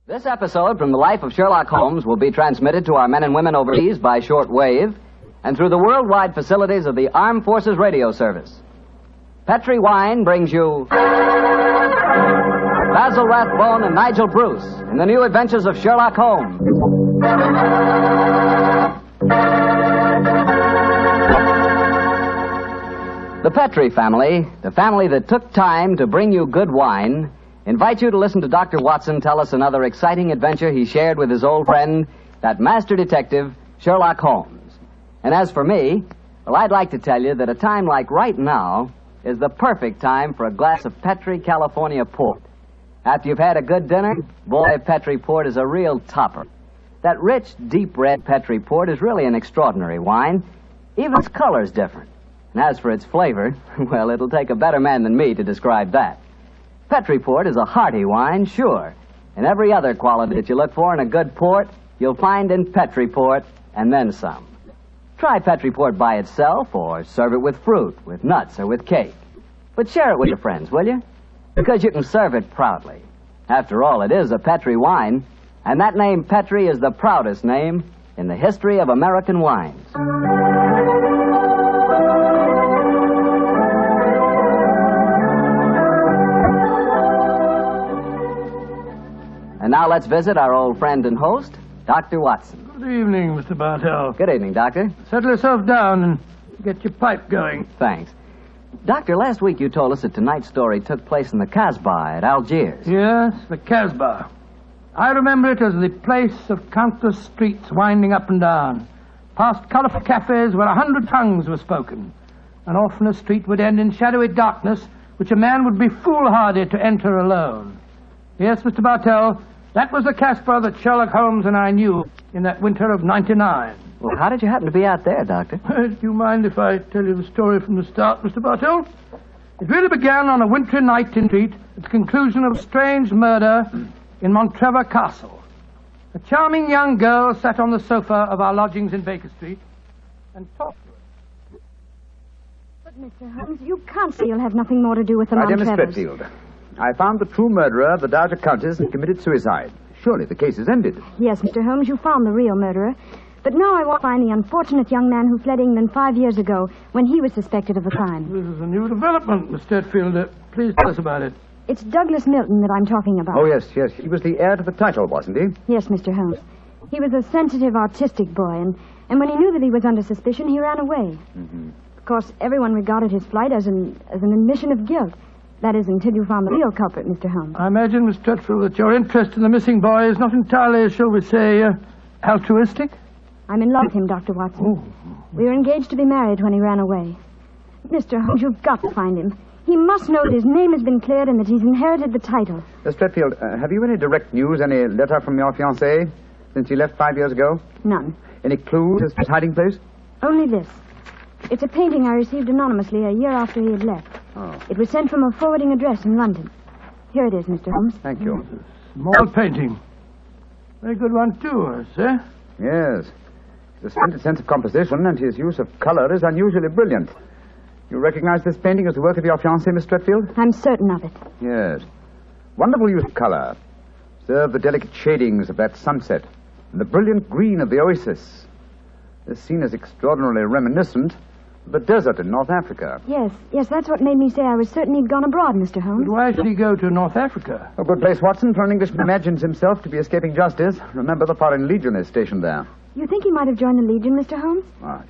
This episode from the life of Sherlock Holmes will be transmitted to our men and women overseas by short wave and through the worldwide facilities of the Armed Forces Radio Service. Petri Wine brings you Basil Rathbone and Nigel Bruce in the new adventures of Sherlock Holmes. The Petri family, the family that took time to bring you good wine, invite you to listen to Dr. Watson tell us another exciting adventure he shared with his old friend, that master detective, Sherlock Holmes. And as for me, well, I'd like to tell you that a time like right now is the perfect time for a glass of Petri California port. After you've had a good dinner, boy, Petri port is a real topper. That rich, deep red Petri port is really an extraordinary wine. Even its color's different. And as for its flavor, well, it'll take a better man than me to describe that. Petri port is a hearty wine, sure. And every other quality that you look for in a good port, you'll find in Petri port, and then some. Try Petri port by itself, or serve it with fruit, with nuts, or with cake. But share it with your friends, will you? Because you can serve it proudly. After all, it is a Petri wine, and that name Petri is the proudest name in the history of American wines. And now let's visit our old friend and host, Dr. Watson. Good evening, Mr. Bartell. Good evening, Doctor. Settle yourself down and get your pipe going. Thanks. Doctor, last week you told us that tonight's story took place in the Casbah at Algiers. Yes, the Casbah. I remember it as the place of countless streets winding up and down, past colorful cafes where 100 tongues were spoken, and often a street would end in shadowy darkness which a man would be foolhardy to enter alone. Yes, Mr. Bartell, that was the Casbah that Sherlock Holmes and I knew in that winter of '99. Well, how did you happen to be out there, Doctor? Do you mind if I tell you the story from the start, Mr. Bartell? It really began on a wintry night in Street at the conclusion of a strange murder in Montrevor Castle. A charming young girl sat on the sofa of our lodgings in Baker Street and talked to us. But, Mr. Holmes, you can't say you'll have nothing more to do with the Montrevors. Dear Miss Fretfield, I found the true murderer of the Dowager Countess and committed suicide. Surely the case is ended. Yes, Mr. Holmes, you found the real murderer. But now I want to find the unfortunate young man who fled England 5 years ago when he was suspected of the crime. This is a new development, Miss Fretfield. Please tell us about it. It's Douglas Milton that I'm talking about. Oh, yes. He was the heir to the title, wasn't he? Yes, Mr. Holmes. He was a sensitive, artistic boy, and when he knew that he was under suspicion, he ran away. Mm-hmm. Of course, everyone regarded his flight as an admission of guilt. That is, until you found the real culprit, Mr. Holmes. I imagine, Miss Fretfield, that your interest in the missing boy is not entirely, shall we say, altruistic? I'm in love with him, Dr. Watson. Oh. We were engaged to be married when he ran away. Mr. Holmes, you've got to find him. He must know that his name has been cleared and that he's inherited the title. Miss Fretfield, have you any direct news, any letter from your fiancé since he left 5 years ago? None. Any clues as to his hiding place? Only this. It's a painting I received anonymously a year after he had left. Oh. It was sent from a forwarding address in London. Here it is, Mr. Holmes. Thank you. Small painting. Very good one, too, I say. Yes. His splendid sense of composition and his use of color is unusually brilliant. You recognize this painting as the work of your fiancé, Miss Fretfield? I'm certain of it. Yes. Wonderful use of color. Observe the delicate shadings of that sunset and the brilliant green of the oasis. This scene is extraordinarily reminiscent of the desert in North Africa. Yes, that's what made me say I was certain he'd gone abroad, Mr. Holmes. But why should he go to North Africa? A good place, Watson, for an Englishman who imagines himself to be escaping justice. Remember, the Foreign Legion is stationed there. You think he might have joined the Legion, Mr. Holmes? Right.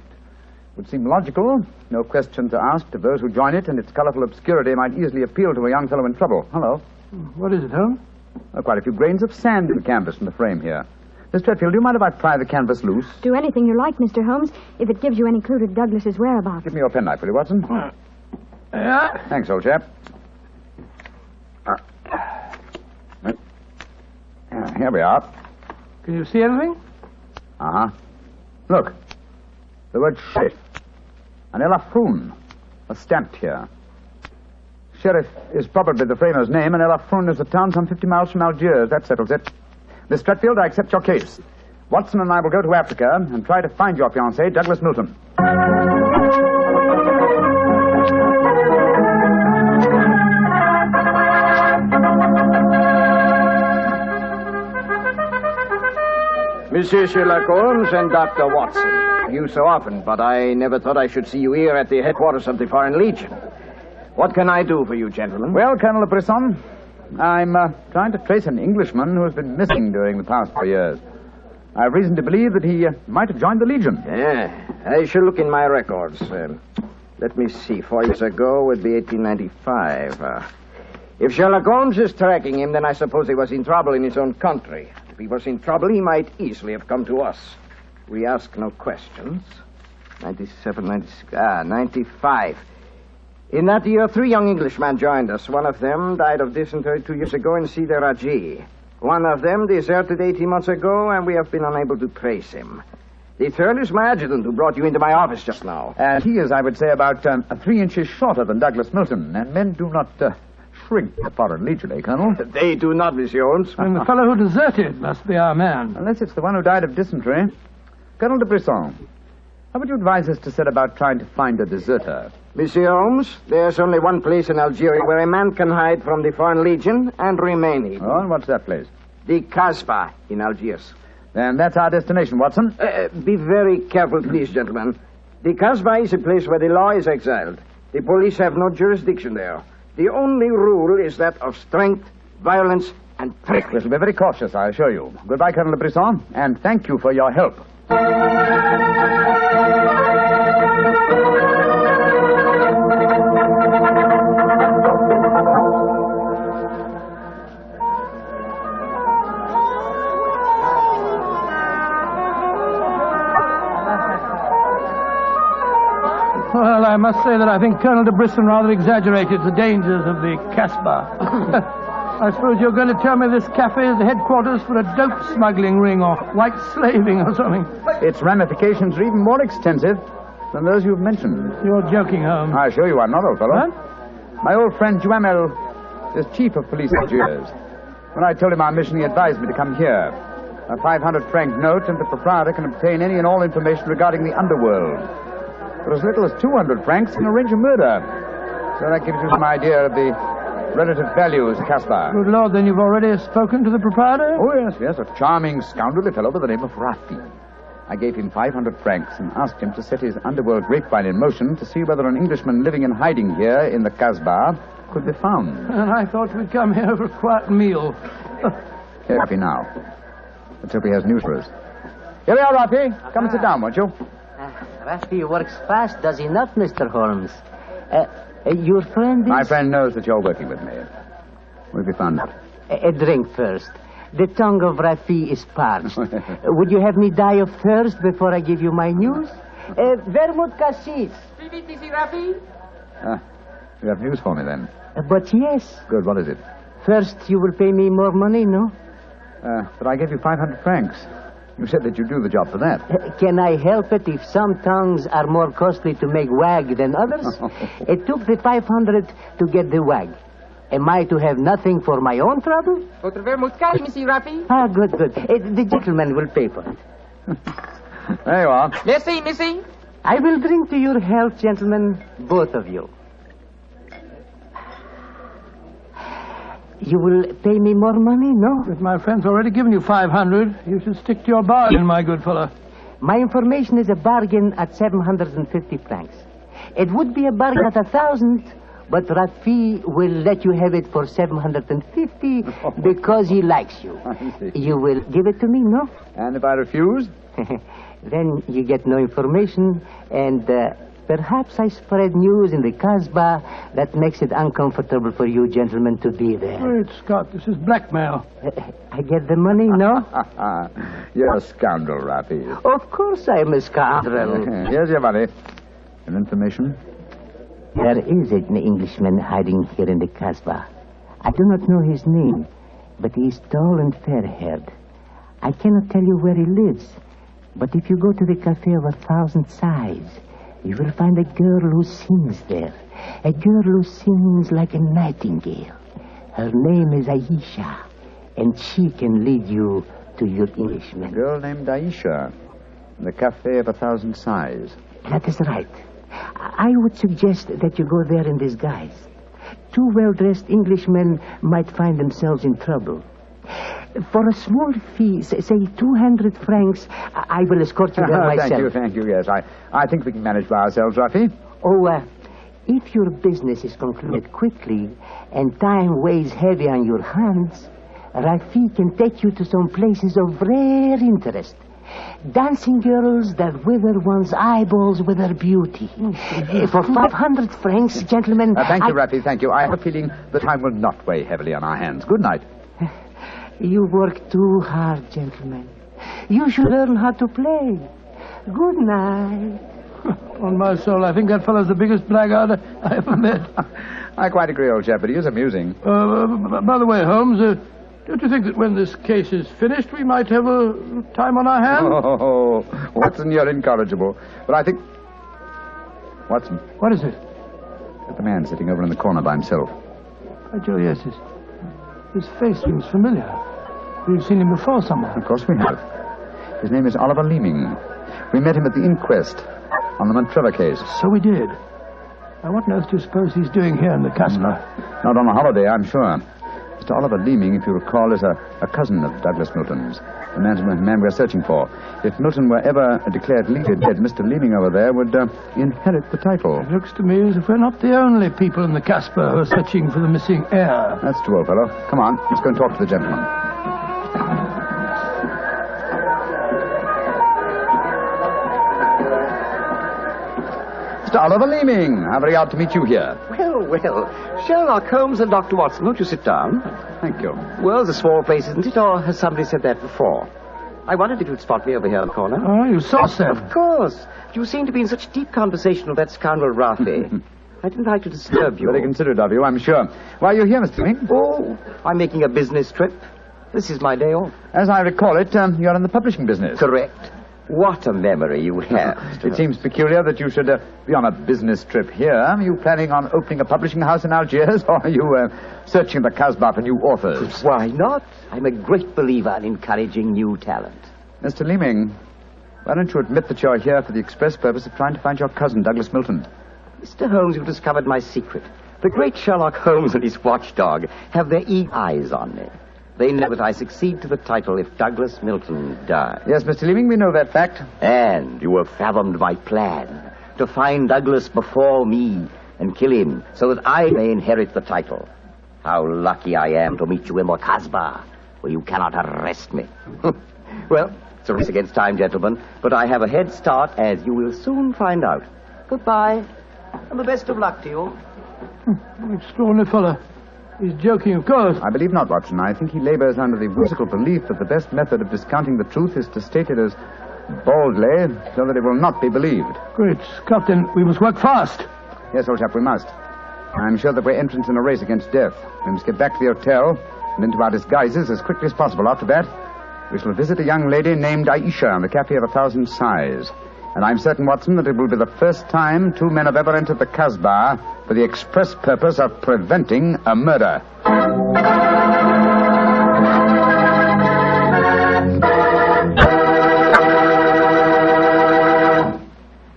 Would seem logical. No question to ask to those who join it, and its colorful obscurity might easily appeal to a young fellow in trouble. Hello. What is it, Holmes? Quite a few grains of sand in the canvas in the frame here. Miss Fretfield, do you mind if I pry the canvas loose? Do anything you like, Mr. Holmes, if it gives you any clue to Douglas's whereabouts. Give me your penknife, will you, Watson? Yeah? Thanks, old chap. Here we are. Can you see anything? Uh-huh. Look. The word sheriff. And Elafroun are stamped here. Sheriff is probably the framer's name, and Elafroun is a town some 50 miles from Algiers. That settles it. Miss Fretfield, I accept your case. Watson and I will go to Africa and try to find your fiancé, Douglas Milton. Monsieur Sherlock Holmes and Dr. Watson. You so often, but I never thought I should see you here at the headquarters of the Foreign Legion. What can I do for you, gentlemen? Well, Colonel Brisson, I'm trying to trace an Englishman who has been missing during the past 4 years. I have reason to believe that he might have joined the Legion. Yeah, I shall look in my records. Let me see. 4 years ago would be 1895. If Sherlock Holmes is tracking him, then I suppose he was in trouble in his own country. If he was in trouble, he might easily have come to us. We ask no questions. 97, 96, 95. In that year, 3 young Englishmen joined us. One of them died of dysentery 2 years ago in Sidi Raji. One of them deserted 18 months ago, and we have been unable to trace him. The third is my adjutant who brought you into my office just now. And he is, I would say, about 3 inches shorter than Douglas Milton. And men do not shrink the Foreign Legion, eh, Colonel? They do not, Monsieur Holmes. And the fellow who deserted must be our man. Unless it's the one who died of dysentery. Colonel de Brisson, how would you advise us to set about trying to find a deserter? Monsieur Holmes, there's only one place in Algeria where a man can hide from the Foreign Legion and remain hidden. Oh, and what's that place? The Casbah in Algiers. Then that's our destination, Watson. Be very careful, please, gentlemen. The Casbah is a place where the law is exiled. The police have no jurisdiction there. The only rule is that of strength, violence, and trickery. We shall be very cautious, I assure you. Goodbye, Colonel de Brisson, and thank you for your help. Well, I must say that I think Colonel de Brisson rather exaggerated the dangers of the Casbah. I suppose you're going to tell me this cafe is the headquarters for a dope smuggling ring or white slaving or something. Its ramifications are even more extensive than those you've mentioned. You're joking, Holmes. I assure you I'm not, old fellow. What? My old friend Duhamel is chief of police in Algiers. When I told him our mission, he advised me to come here. A 500-franc note, and the proprietor can obtain any and all information regarding the underworld. For as little as 200 francs, can arrange a murder. So that gives you some idea of the relative values, Casbah. Good Lord, then you've already spoken to the proprietor? Oh, yes, a charming, scoundrelly fellow by the name of Rafi. I gave him 500 francs and asked him to set his underworld grapevine in motion to see whether an Englishman living in hiding here in the Casbah could be found. And I thought we'd come here for a quiet meal. Here, Rafi, now. Let's hope he has news for us. Here we are, Rafi. Come and sit down, won't you? Rafi works fast, does he not, Mr. Holmes? Your friend is... My friend knows that you're working with me. We'll be found out. A drink first. The tongue of Rafi is parched. Would you have me die of thirst before I give you my news? Vermouth cassis. You have news for me, then? But yes. Good, what is it? First, you will pay me more money, no? But I gave you 500 francs. You said that you'd do the job for that. Can I help it if some tongues are more costly to make wag than others? It took the 500 to get the wag. Am I to have nothing for my own trouble? Monsieur Rafi. Ah, good. The gentleman will pay for it. There you are. Missy. I will drink to your health, gentlemen, both of you. You will pay me more money, no? But my friend's already given you 500. You should stick to your bargain, my good fellow. My information is a bargain at 750 francs. It would be a bargain at 1,000, but Rafi will let you have it for 750 because he likes you. You will give it to me, no? And if I refuse? Then you get no information, and perhaps I spread news in the Casbah that makes it uncomfortable for you gentlemen to be there. Great Scott, this is blackmail. I get the money, no? You're a scoundrel, Rafi. Of course I am a scoundrel. Here's your money. And information? There is an Englishman hiding here in the Casbah. I do not know his name, but he is tall and fair-haired. I cannot tell you where he lives, but if you go to the Cafe of 1,000 Sighs, you will find a girl who sings there. A girl who sings like a nightingale. Her name is Aisha, and she can lead you to your Englishman. A girl named Aisha. In the Cafe of 1,000 Sighs. That is right. I would suggest that you go there in disguise. 2 well-dressed Englishmen might find themselves in trouble. For a small fee, say 200 francs, I will escort you there myself. Thank you, yes. I think we can manage by ourselves, Rafi. Oh, if your business is concluded quickly and time weighs heavy on your hands, Rafi can take you to some places of rare interest. Dancing girls that wither one's eyeballs with their beauty. For 500 francs, gentlemen... Thank you, Rafi, thank you. I have a feeling the time will not weigh heavily on our hands. Good night. You work too hard, gentlemen. You should learn how to play. Good night. On my soul, I think that fellow's the biggest blackguard I ever met. I quite agree, old chap, but he is amusing. By the way, Holmes, don't you think that when this case is finished, we might have a time on our hands? Oh, Watson, you're incorrigible. But I think... Watson. What is it? Look at the man sitting over in the corner by himself. Oh, Joe, yes, his face seems familiar. We've seen him before somewhere. Of course we have. His name is Oliver Leeming. We met him at the inquest on the Montrevor case. So we did. Now, what on earth do you suppose he's doing here in the Casbah? Not on a holiday, I'm sure. Mr. Oliver Leeming, if you recall, is a cousin of Douglas Milton's, the man we're searching for. If Milton were ever declared legally dead, Mr. Leeming over there would inherit the title. It looks to me as if we're not the only people in the Casbah who are searching for the missing heir. That's true, old fellow. Come on, let's go and talk to the gentleman. Mr. Oliver Leeming, how very odd to meet you here. Well, Sherlock Holmes and Dr. Watson, won't you sit down? Thank you. World's a small place, isn't it? Or has somebody said that before? I wondered if you'd spot me over here in the corner. Oh, you saw Sam. Of course. You seem to be in such deep conversation with that scoundrel Rafi. I didn't like to disturb you. Very considerate of you, I'm sure. Why are you here, Mr. Leeming? Oh, I'm making a business trip. This is my day off. As I recall it, you're in the publishing business. Correct. What a memory you have. It seems peculiar that you should be on a business trip here. Are you planning on opening a publishing house in Algiers, or are you searching the Casbah for new authors? Why not? I'm a great believer in encouraging new talent. Mr. Leeming, why don't you admit that you're here for the express purpose of trying to find your cousin, Douglas Milton? Mr. Holmes, you've discovered my secret. The great Sherlock Holmes and his watchdog have their eagle eyes on me. They know that I succeed to the title if Douglas Milton dies. Yes, Mr. Leeming, we know that fact. And you have fathomed my plan to find Douglas before me and kill him so that I may inherit the title. How lucky I am to meet you in the Casbah, where you cannot arrest me. Well, it's a race against time, gentlemen, but I have a head start, as you will soon find out. Goodbye, and the best of luck to you. Extraordinary fellow. He's joking, of course. I believe not, Watson. I think he labors under the whimsical belief that the best method of discounting the truth is to state it as boldly, so that it will not be believed. Great Scott, then we must work fast. Yes, old chap, we must. I'm sure that we're entrants in a race against death. We must get back to the hotel and into our disguises as quickly as possible. After that, we shall visit a young lady named Aisha in the Cafe of 1,000 Sighs. And I'm certain, Watson, that it will be the first time two men have ever entered the Casbah for the express purpose of preventing a murder.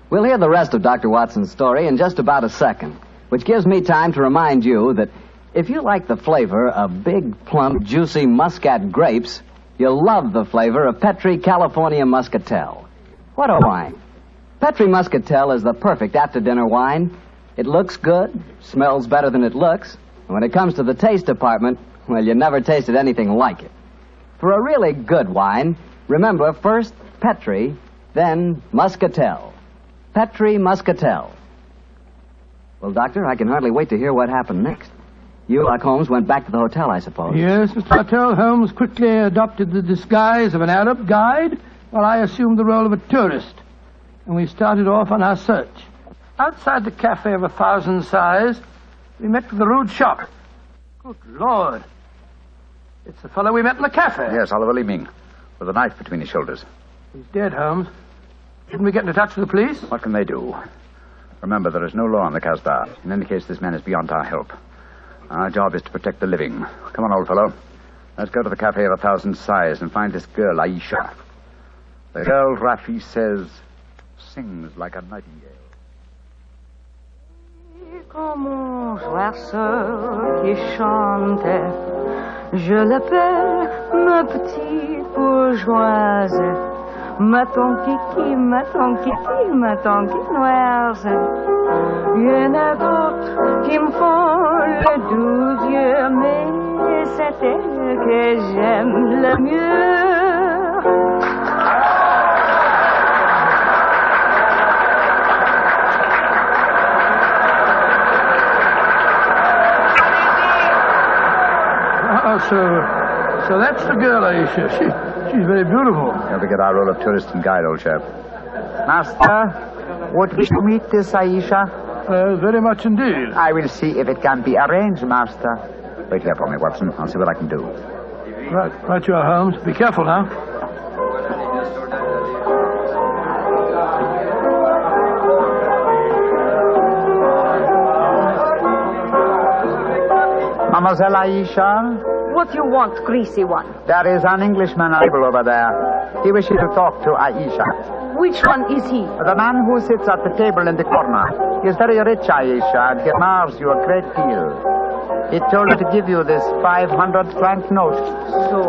We'll hear the rest of Dr. Watson's story in just about a second, which gives me time to remind you that if you like the flavor of big, plump, juicy Muscat grapes, you'll love the flavor of Petri California Muscatel. What a wine. Petri Muscatel is the perfect after-dinner wine. It looks good, smells better than it looks, and when it comes to the taste department, well, you never tasted anything like it. For a really good wine, remember first Petri, then Muscatel. Petri Muscatel. Well, Doctor, I can hardly wait to hear what happened next. You, like Holmes, went back to the hotel, I suppose. Yes, Mr. Martell. Holmes quickly adopted the disguise of an Arab guide, while I assumed the role of a tourist. And we started off on our search. Outside the Cafe of 1,000 Sighs, we met with a rude shock. Good Lord. It's the fellow we met in the cafe. Yes, Oliver Leeming, with a knife between his shoulders. He's dead, Holmes. Shouldn't we get into touch with the police? What can they do? Remember, there is no law in the Casbah. In any case, this man is beyond our help. Our job is to protect the living. Come on, old fellow. Let's go to the Cafe of 1,000 Sighs and find this girl, Aisha. The girl, Rafi says, sings like a nightingale. Commence la sœur qui chante Je l'appelle ma petite bourgeoise, ma tonkiki, ma tonkiki, ma tonkinoise. Il y en a d'autres qui me font le doux yeux, mais c'est elle que j'aime le mieux. So that's the girl, Aisha. She's very beautiful. Don't forget our role of tourist and guide, old chap. Master, would wish to meet this Aisha? Very much indeed. I will see if it can be arranged, Master. Wait here for me, Watson. I'll see what I can do. Right you are, Holmes. Be careful now. Mademoiselle Aisha? What you want, greasy one? There is an Englishman over there. He wishes to talk to Aisha. Which one is he? The man who sits at the table in the corner. He is very rich, Aisha, and he admires you a great deal. He told me to give you this 500-franc note. So?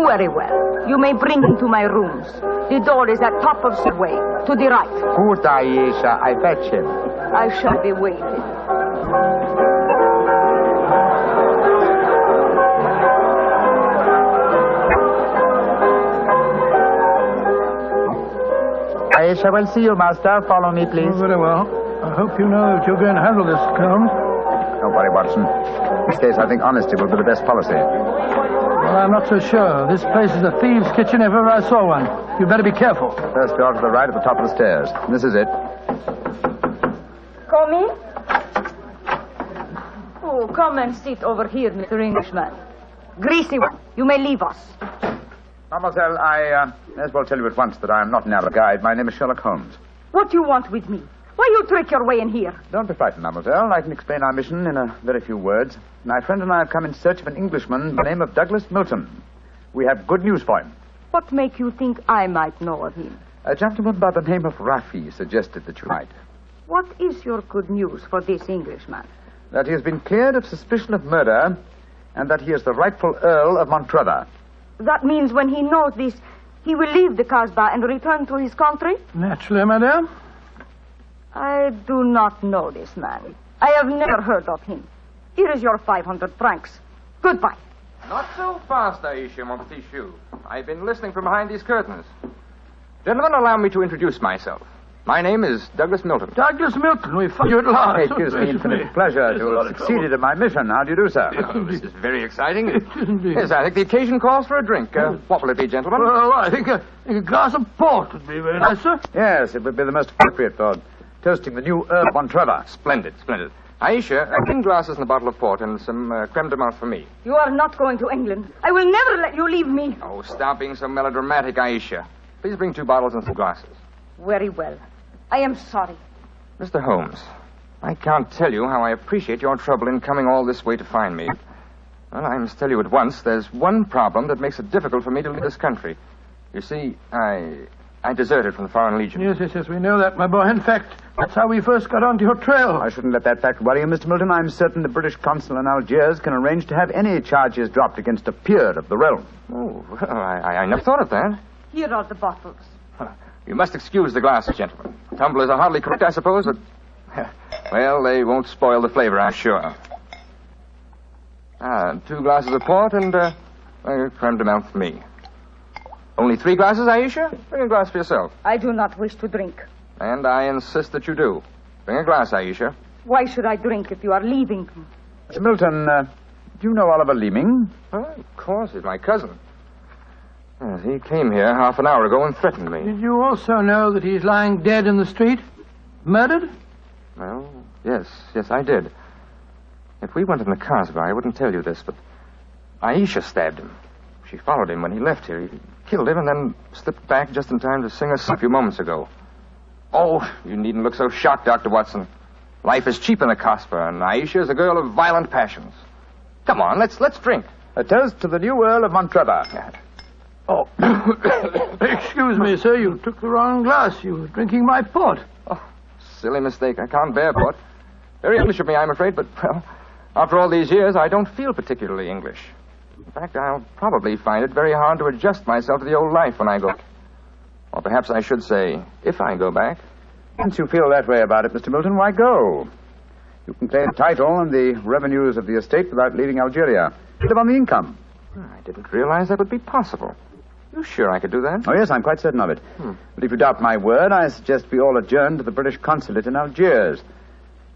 Very well. You may bring him to my rooms. The door is at top of the way, to the right. Good, Aisha. I fetch him. I shall be waiting. Aisha will see you, Master. Follow me, please. Oh, very well. I hope you know that you're going to handle this, Holmes. Don't worry, Watson. These days, I think honesty will be the best policy. Well, I'm not so sure. This place is a thieves' kitchen if ever I saw one. You better be careful. First door to the right at the top of the stairs. This is it. Come in. Oh, come and sit over here, Mr. Englishman. Greasy one, you may leave us. Mademoiselle, I may as well tell you at once that I am not an Arab guide. My name is Sherlock Holmes. What do you want with me? Why you trick your way in here? Don't be frightened, mademoiselle. I can explain our mission in a very few words. My friend and I have come in search of an Englishman by the name of Douglas Milton. We have good news for him. What make you think I might know of him? A gentleman by the name of Rafi suggested that you might. What is your good news for this Englishman? That he has been cleared of suspicion of murder and that he is the rightful Earl of Montrevor. That means when he knows this, he will leave the Casbah and return to his country? Naturally, madame. I do not know this man. I have never heard of him. Here is your 500 francs. Goodbye. Not so fast, Aisha, mon petit chou. I've been listening from behind these curtains. Gentlemen, allow me to introduce myself. My name is Douglas Milton. Douglas Milton, we found you at last. It gives me infinite pleasure to have succeeded in my mission. How do you do, sir? Oh, this is very exciting. Yes, I think the occasion calls for a drink. What will it be, gentlemen? Well, I think a glass of port would be very nice, sir. Yes, it would be the most appropriate for toasting the new Earl of Montrevor. Splendid, splendid. Aisha, 10 glasses and a bottle of port and some creme de menthe for me. You are not going to England. I will never let you leave me. Oh, stop being so melodramatic, Aisha. Please bring 2 bottles and some glasses. Very well. I am sorry. Mr. Holmes, I can't tell you how I appreciate your trouble in coming all this way to find me. Well, I must tell you at once, there's one problem that makes it difficult for me to leave this country. You see, I deserted from the Foreign Legion. Yes, we know that, my boy. In fact, that's how we first got onto your trail. I shouldn't let that fact worry you, Mr. Milton. I'm certain the British consul in Algiers can arrange to have any charges dropped against a peer of the realm. Oh, well, I never thought of that. Here are the bottles. You must excuse the glasses, gentlemen. Tumblers are hardly correct, I suppose, but... Well, they won't spoil the flavor, I'm sure. 2 glasses of port and creme de menthe for me. Only 3 glasses, Aisha? Bring a glass for yourself. I do not wish to drink. And I insist that you do. Bring a glass, Aisha. Why should I drink if you are leaving? Mr. Milton, do you know Oliver Leeming? Oh, of course, he's my cousin. Yes, he came here half an hour ago and threatened me. Did you also know that he's lying dead in the street? Murdered? Well, yes, I did. If we went in the Casbah, I wouldn't tell you this, but Aisha stabbed him. She followed him when he left here. He killed him and then slipped back just in time to sing us a few moments ago. Oh, you needn't look so shocked, Dr. Watson. Life is cheap in the Casbah, and Aisha is a girl of violent passions. Come on, let's drink. A toast to the new Earl of Montrevor. Oh, excuse me, sir. You took the wrong glass. You were drinking my port. Oh, silly mistake. I can't bear port. Very English of me, I'm afraid, but, well, after all these years, I don't feel particularly English. In fact, I'll probably find it very hard to adjust myself to the old life when I go back. Or perhaps I should say, if I go back. Since you feel that way about it, Mr. Milton, why go? You can claim the title and the revenues of the estate without leaving Algeria. Live on the income. I didn't realize that would be possible. You sure I could do that? Oh, yes, I'm quite certain of it. But if you doubt my word, I suggest we all adjourn to the British consulate in Algiers.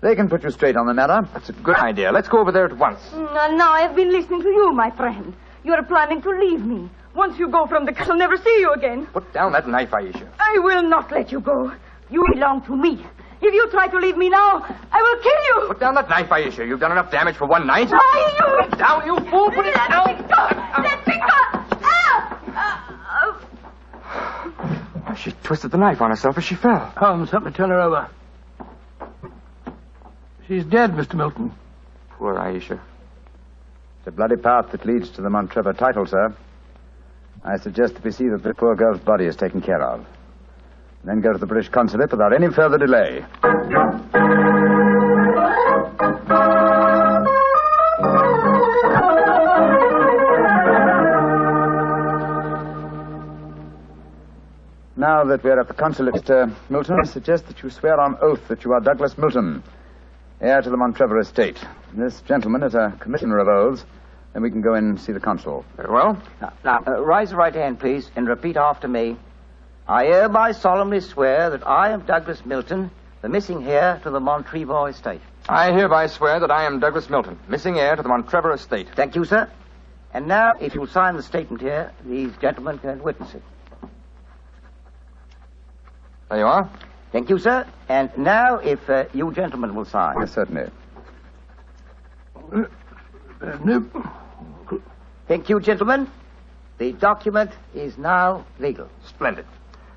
They can put you straight on the matter. That's a good idea. Let's go over there at once. Now I've been listening to you, my friend. You're planning to leave me. Once you go from the castle, I'll never see you again. Put down that knife, Aisha. I will not let you go. You belong to me. If you try to leave me now, I will kill you. Put down that knife, Aisha. You've done enough damage for one night. Put it down, you fool. Put it down. Let me go. Let me go. She twisted the knife on herself as she fell. Holmes, help me turn her over. She's dead, Mr. Milton. Poor Aisha. It's a bloody path that leads to the Montrevor title, sir. I suggest that we see that the poor girl's body is taken care of. Then go to the British consulate without any further delay. Now that we're at the consulate, Mr. Milton, I suggest that you swear on oath that you are Douglas Milton, heir to the Montrevor estate. This gentleman is a commissioner of oaths, then we can go in and see the consul. Very well. Now, raise the right hand, please, and repeat after me. I hereby solemnly swear that I am Douglas Milton, the missing heir to the Montrevor estate. I hereby swear that I am Douglas Milton, missing heir to the Montrevor estate. Thank you, sir. And now, if you'll sign the statement here, these gentlemen can witness it. There you are. Thank you, sir. And now, if you gentlemen will sign. Yes, certainly. Thank you, gentlemen. The document is now legal. Splendid.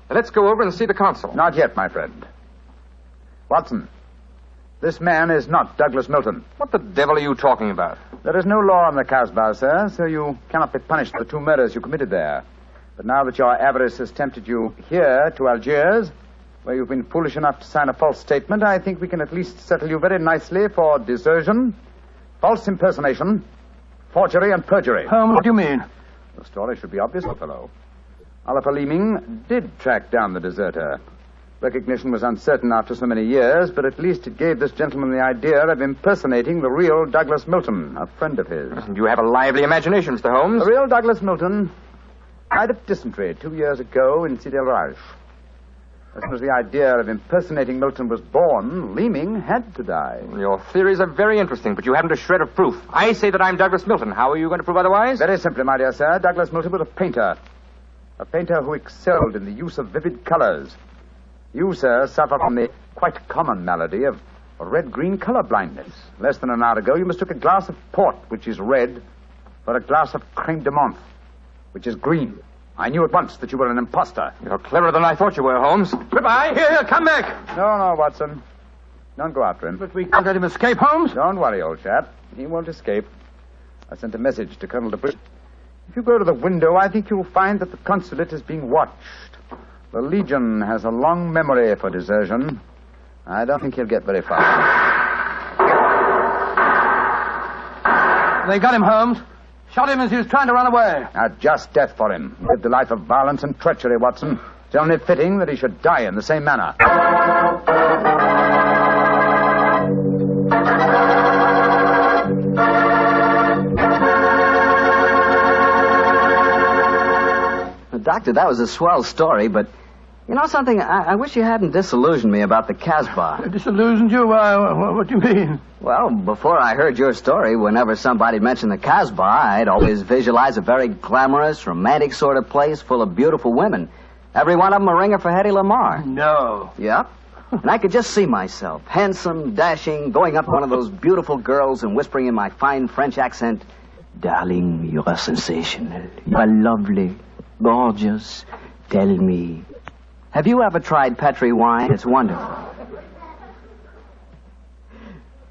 Now, let's go over and see the consul. Not yet, my friend. Watson, this man is not Douglas Milton. What the devil are you talking about? There is no law in the Casbah, sir, so you cannot be punished for the 2 murders you committed there. But now that your avarice has tempted you here to Algiers, where you've been foolish enough to sign a false statement, I think we can at least settle you very nicely for desertion, false impersonation, forgery, and perjury. Holmes, what do you mean? The story should be obvious, fellow. Oliver Leeming did track down the deserter. Recognition was uncertain after so many years, but at least it gave this gentleman the idea of impersonating the real Douglas Milton, a friend of his. You have a lively imagination, Mr. Holmes. The real Douglas Milton died of dysentery 2 years ago in Sidi El Raj. As soon as the idea of impersonating Milton was born, Leeming had to die. Your theories are very interesting, but you haven't a shred of proof. I say that I'm Douglas Milton. How are you going to prove otherwise? Very simply, my dear sir. Douglas Milton was a painter. A painter who excelled in the use of vivid colors. You, sir, suffer from the quite common malady of red-green color blindness. Less than an hour ago, you mistook a glass of port, which is red, for a glass of creme de menthe, which is green. I knew at once that you were an imposter. You're cleverer than I thought you were, Holmes. Goodbye. Here, come back. No, Watson. Don't go after him. But we can't let him escape, Holmes. Don't worry, old chap. He won't escape. I sent a message to Colonel DeBris. If you go to the window, I think you'll find that the consulate is being watched. The Legion has a long memory for desertion. I don't think he'll get very far. They got him, Holmes. Shot him as he was trying to run away. A just death for him. He lived a life of violence and treachery, Watson. It's only fitting that he should die in the same manner. Doctor, that was a swell story, but you know something? I wish you hadn't disillusioned me about the Casbah. Disillusioned you? What do you mean? Well, before I heard your story, whenever somebody mentioned the Casbah, I'd always visualize a very glamorous, romantic sort of place full of beautiful women. Every one of them a ringer for Hedy Lamarr. No. Yep. And I could just see myself, handsome, dashing, going up to one of those beautiful girls and whispering in my fine French accent, "Darling, you are sensational. You are lovely. Gorgeous. Tell me, have you ever tried Petri wine? It's wonderful."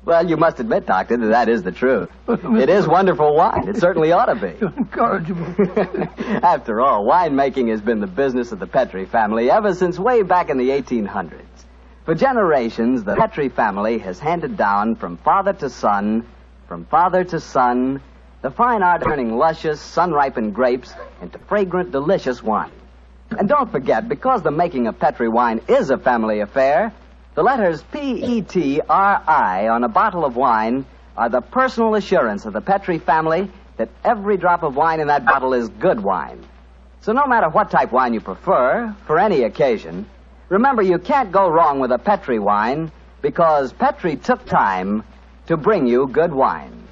Well, you must admit, Doctor, that is the truth. It is wonderful wine. It certainly ought to be. You're incorrigible. After all, winemaking has been the business of the Petri family ever since way back in the 1800s. For generations, the Petri family has handed down from father to son, the fine art of turning luscious, sun-ripened grapes into fragrant, delicious wine. And don't forget, because the making of Petri wine is a family affair, the letters P-E-T-R-I on a bottle of wine are the personal assurance of the Petri family that every drop of wine in that bottle is good wine. So no matter what type wine you prefer, for any occasion, remember you can't go wrong with a Petri wine because Petri took time to bring you good wine.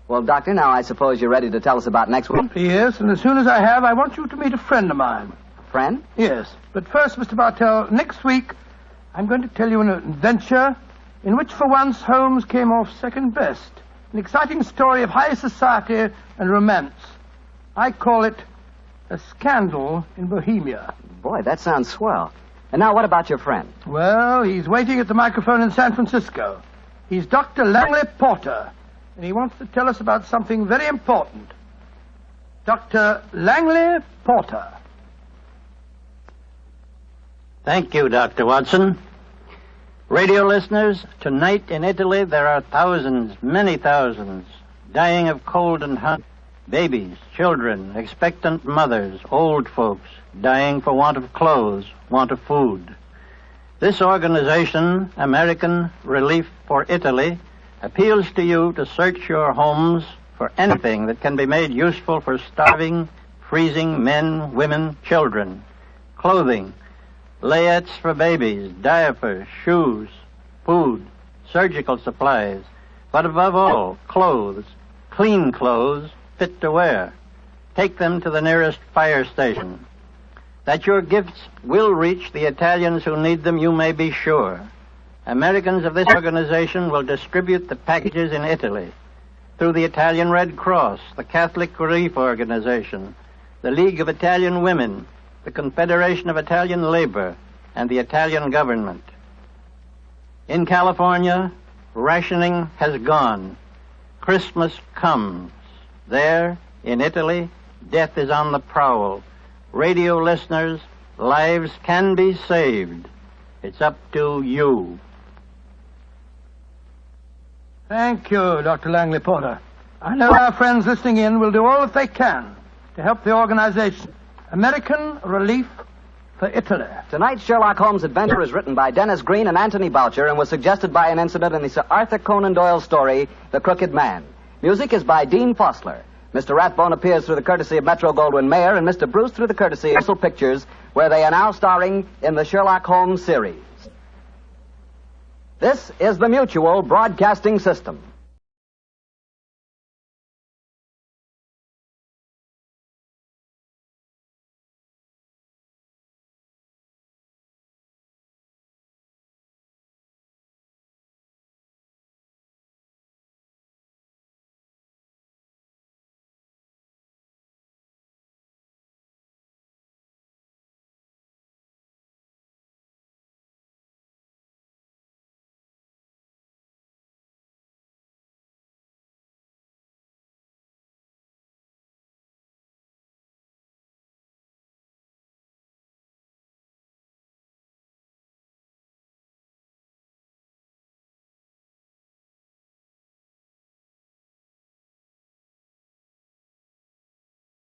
Well, Doctor, now I suppose you're ready to tell us about next week. Yes, and as soon as I have, I want you to meet a friend of mine. Friend? Yes, but first, Mr. Bartell, next week I'm going to tell you an adventure in which for once Holmes came off second best. An exciting story of high society and romance. I call it A Scandal in Bohemia. Boy, that sounds swell. And now what about your friend? Well, he's waiting at the microphone in San Francisco. He's Dr. Langley Porter, and he wants to tell us about something very important. Dr. Langley Porter. Thank you, Dr. Watson. Radio listeners, tonight in Italy there are thousands, many thousands, dying of cold and hunger. Babies, children, expectant mothers, old folks, dying for want of clothes, want of food. This organization, American Relief for Italy, appeals to you to search your homes for anything that can be made useful for starving, freezing men, women, children. Clothing, layettes for babies, diapers, shoes, food, surgical supplies, but above all, clothes, clean clothes, fit to wear. Take them to the nearest fire station. That your gifts will reach the Italians who need them, you may be sure. Americans of this organization will distribute the packages in Italy through the Italian Red Cross, the Catholic Relief Organization, the League of Italian Women, the Confederation of Italian Labor, and the Italian government. In California, rationing has gone. Christmas comes. There, in Italy, death is on the prowl. Radio listeners, lives can be saved. It's up to you. Thank you, Dr. Langley Porter. I know our friends listening in will do all that they can to help the organization. American Relief for Italy. Tonight's Sherlock Holmes adventure is written by Dennis Green and Anthony Boucher and was suggested by an incident in the Sir Arthur Conan Doyle story, The Crooked Man. Music is by Dean Fossler. Mr. Rathbone appears through the courtesy of Metro-Goldwyn-Mayer and Mr. Bruce through the courtesy of Universal Pictures, where they are now starring in the Sherlock Holmes series. This is the Mutual Broadcasting System.